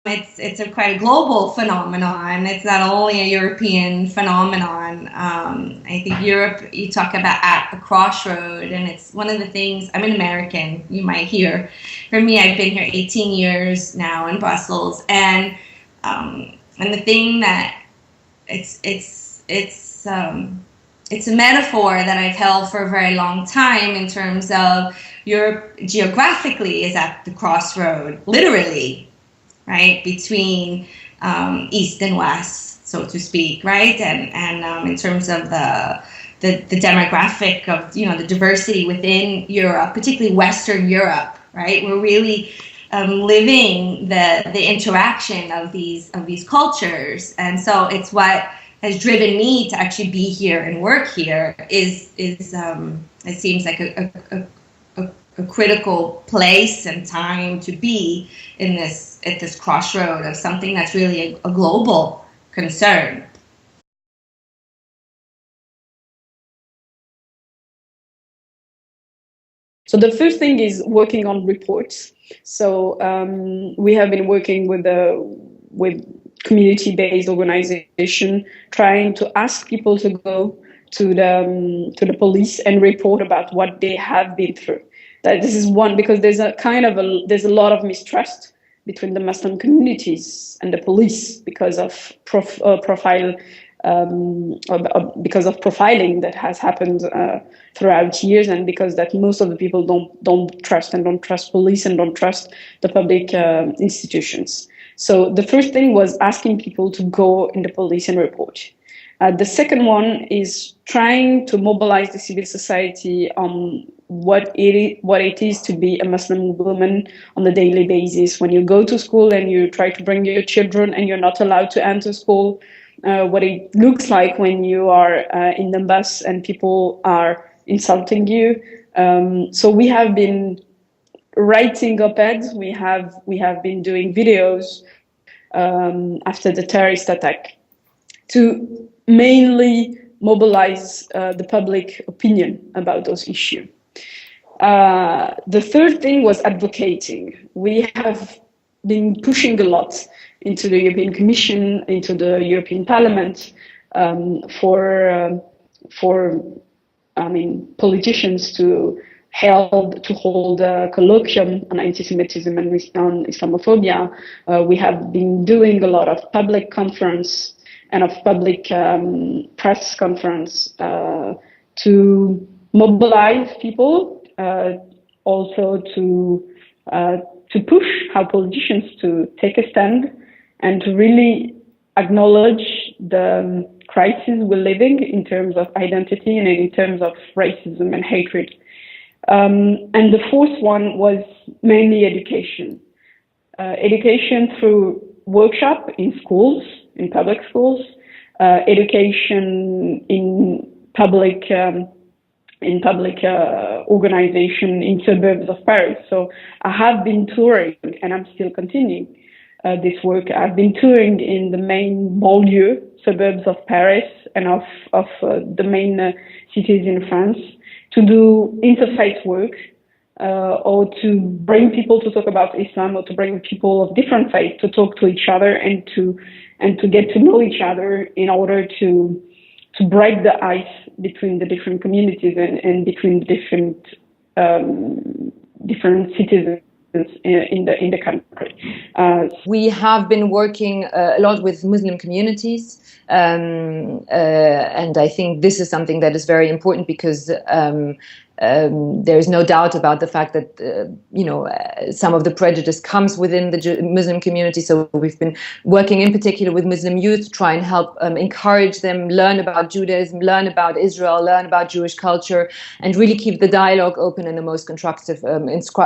it's a quite a global phenomenon. It's not only a European phenomenon. I think Europe, you talk about at a crossroad, and it's one of the things. I'm an American, you might hear. For me, I've been here 18 years now in Brussels, and the thing that it's a metaphor that I've held for a very long time in terms of Europe geographically is at the crossroad, literally, right, between East and West, so to speak, right, and in terms of the demographic of the diversity within Europe, particularly Western Europe, right, we're really living the interaction of these cultures, and so it's what has driven me to actually be here and work here is it seems like a critical place and time to be in at this crossroad of something that's really a global concern. So the first thing is working on reports. So we have been working with community-based organization, trying to ask people to go to the police and report about what they have been through. That this is one, because there's a lot of mistrust between the Muslim communities and the police because of because of profiling that has happened throughout years, and because that most of the people don't trust police and don't trust the public institutions. So the first thing was asking people to go in the police and report. The second one is trying to mobilize the civil society on what it is to be a Muslim woman on a daily basis. When you go to school and you try to bring your children and you're not allowed to enter school, what it looks like when you are in the bus and people are insulting you. So we have been writing op-eds. We have been doing videos after the terrorist attack to mainly mobilize the public opinion about those issues. The third thing was advocating. We have been pushing a lot into the European Commission, into the European Parliament, for politicians to hold a colloquium on anti-Semitism and on Islamophobia. We have been doing a lot of public conference and of public press conference to mobilize people, also to push our politicians to take a stand and to really acknowledge the crisis we're living in terms of identity and in terms of racism and hatred. And the fourth one was mainly education. Education through workshop in schools, in public schools, education in public organization in suburbs of Paris. So I have been touring, and I'm still continuing this work. I've been touring in the main banlieue suburbs of Paris and of the main cities in France to do interfaith work, or to bring people to talk about Islam, or to bring people of different faiths to talk to each other and to get to know each other in order to break the ice between the different communities and between the different citizens in the country. We have been working a lot with Muslim communities, and I think this is something that is very important because there is no doubt about the fact that some of the prejudice comes within the Muslim community. So we've been working in particular with Muslim youth to try and help encourage them learn about Judaism, learn about Israel, learn about Jewish culture, and really keep the dialogue open in the most constructive,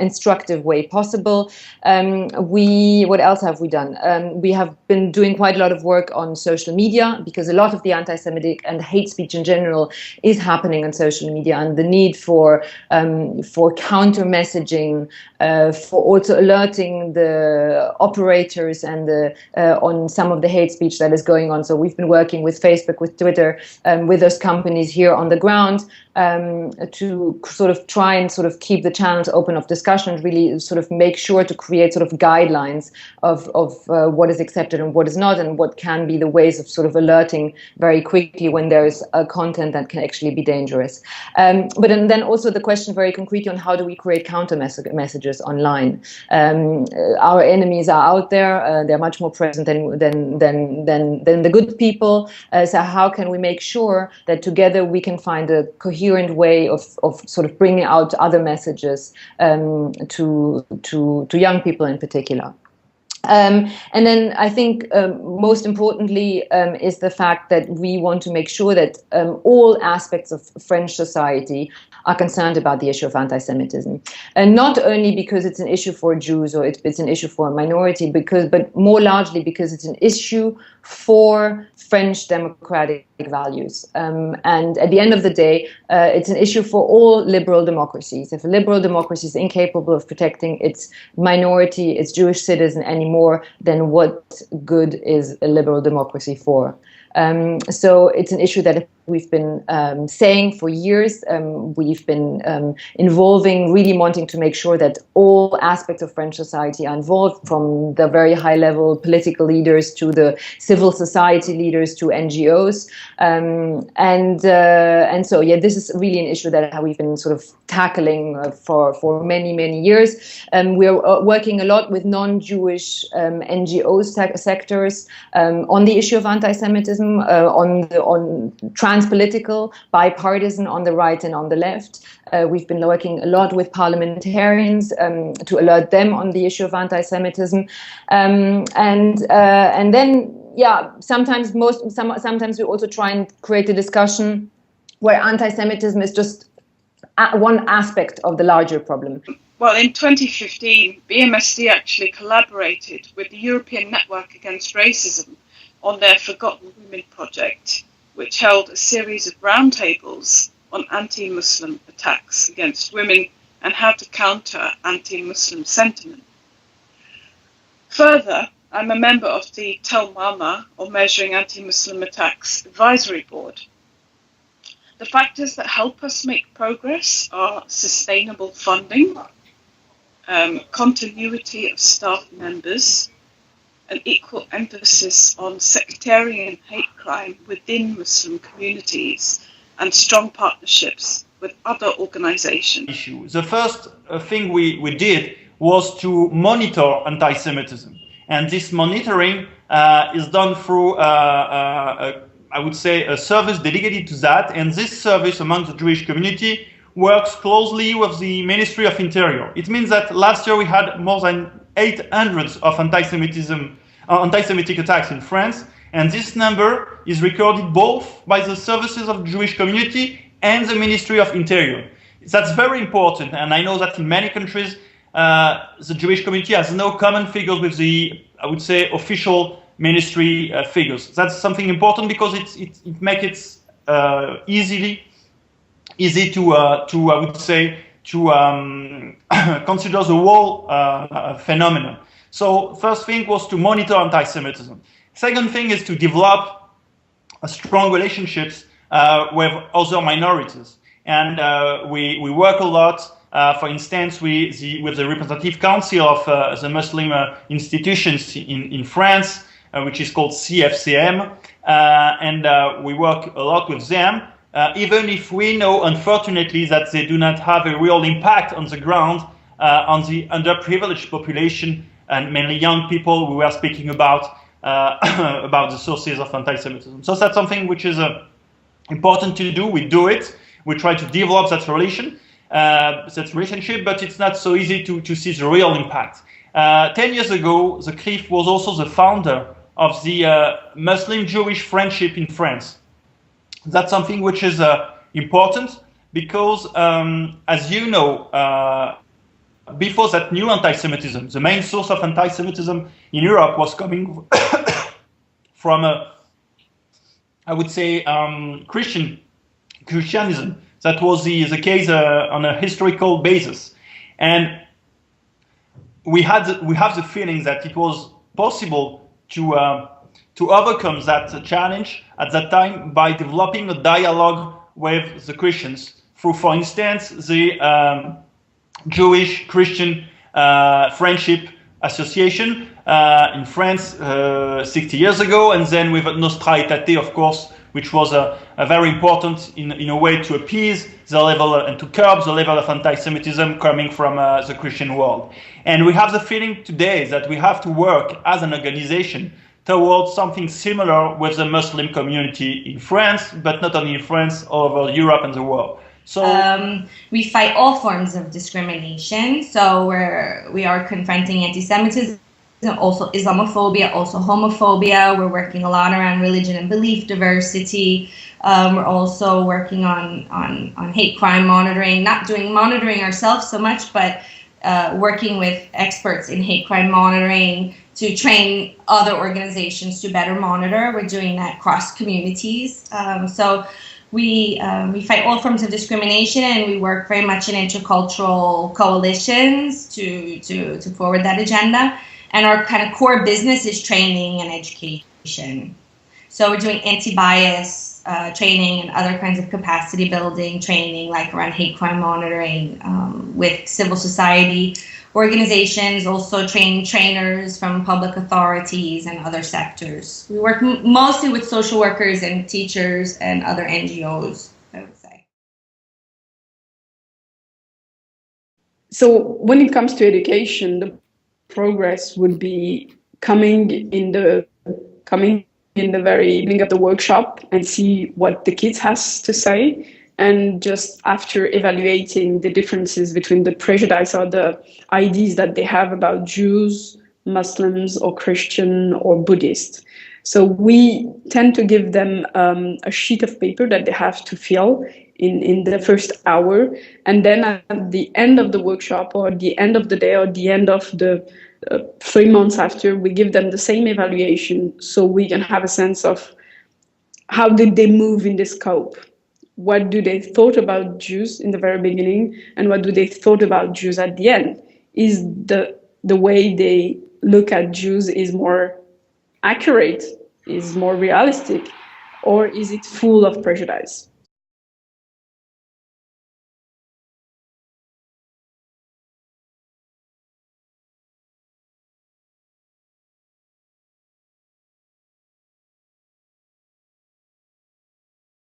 instructive way possible. What else have we done? We have been doing quite a lot of work on social media, because a lot of the anti-Semitic and hate speech in general is happening on social media, and the need for for counter messaging, for also alerting the operators and on some of the hate speech that is going on. So we've been working with Facebook, with Twitter, with those companies here on the ground, to sort of try and sort of keep the channels open of discussion, really sort of make sure to create sort of guidelines of what is accepted and what is not, and what can be the ways of sort of alerting very quickly when there's a content that can actually be dangerous. But then also the question very concretely on how do we create counter messages online. Our enemies are out there. They're much more present than the good people. So how can we make sure that together we can find a coherent way of sort of bringing out other messages to young people in particular? And then I think most importantly is the fact that we want to make sure that all aspects of French society are concerned about the issue of anti-Semitism, and not only because it's an issue for Jews or it's an issue for a minority, but more largely because it's an issue for French democratic values. And at the end of the day, it's an issue for all liberal democracies. If a liberal democracy is incapable of protecting its minority, its Jewish citizen anymore, then what good is a liberal democracy for? So it's an issue that we've been saying for years. We've been involving, really wanting to make sure that all aspects of French society are involved, from the very high level political leaders to the civil society leaders to NGOs. And so, yeah, this is really an issue that we've been sort of tackling for many years. We're working a lot with non-Jewish NGO sectors on the issue of anti-Semitism, on trans-political, bipartisan on the right and on the left. We've been working a lot with parliamentarians to alert them on the issue of anti-Semitism, and then, yeah, sometimes we also try and create a discussion where anti-Semitism is just one aspect of the larger problem. Well, in 2015, BMSD actually collaborated with the European Network Against Racism on their Forgotten Women project, which held a series of roundtables on anti-Muslim attacks against women and how to counter anti-Muslim sentiment. Further, I'm a member of the Tell Mama, or Measuring Anti-Muslim Attacks Advisory Board. The factors that help us make progress are sustainable funding, continuity of staff members, an equal emphasis on sectarian hate crime within Muslim communities, and strong partnerships with other organizations. The first thing we did was to monitor anti-Semitism. And this monitoring is done through, I would say, a service dedicated to that. And this service among the Jewish community works closely with the Ministry of Interior. It means that last year we had more than 800 of anti-Semitic attacks in France, and this number is recorded both by the services of the Jewish community and the Ministry of Interior. That's very important, and I know that in many countries the Jewish community has no common figures with the, I would say, official ministry figures. That's something important because it makes it easy to I would say, to consider the whole phenomenon. So first thing was to monitor anti-Semitism. Second thing is to develop strong relationships with other minorities. And we work a lot, for instance, with the representative council of the Muslim institutions in France, which is called CFCM. And we work a lot with them, even if we know, unfortunately, that they do not have a real impact on the ground on the underprivileged population, and mainly young people we were speaking about the sources of anti-Semitism. So that's something which is important to do. We do it. We try to develop that relationship, but it's not so easy to see the real impact. 10 years ago, the CRIF was also the founder of the Muslim-Jewish friendship in France. That's something which is important because, as you know, before that new anti-Semitism, the main source of anti-Semitism in Europe was coming from, I would say, Christianism. That was the case on a historical basis. And we have the feeling that it was possible to overcome that challenge at that time by developing a dialogue with the Christians through, for instance, the Jewish-Christian Friendship Association in France 60 years ago, and then with Nostra Aetate, of course, which was a very important in a way to appease the level and to curb the level of anti-Semitism coming from the Christian world. And we have the feeling today that we have to work as an organization towards something similar with the Muslim community in France, but not only in France, all over Europe and the world. So we fight all forms of discrimination. So we are confronting anti-Semitism, also Islamophobia, also homophobia. We're working a lot around religion and belief diversity. We're also working on hate crime monitoring, not doing monitoring ourselves so much, but working with experts in hate crime monitoring to train other organizations to better monitor. We're doing that cross communities. So we fight all forms of discrimination, and we work very much in intercultural coalitions to forward that agenda. And our kind of core business is training and education. So we're doing anti-bias training and other kinds of capacity building training, like around hate crime monitoring with civil society organizations, also training trainers from public authorities and other sectors. We work mostly with social workers and teachers and other NGOs, I would say. So when it comes to education, the progress would be coming in the very beginning of the workshop and see what the kids has to say, and just after evaluating the differences between the prejudice or the ideas that they have about Jews, Muslims, or Christian or Buddhist. So we tend to give them a sheet of paper that they have to fill in the first hour, and then at the end of the workshop or the end of the day or the end of the 3 months after, we give them the same evaluation so we can have a sense of how did they move in the scope. What do they thought about Jews in the very beginning, and what do they thought about Jews at the end? Is the way they look at Jews is more accurate, is more realistic, or is it full of prejudice?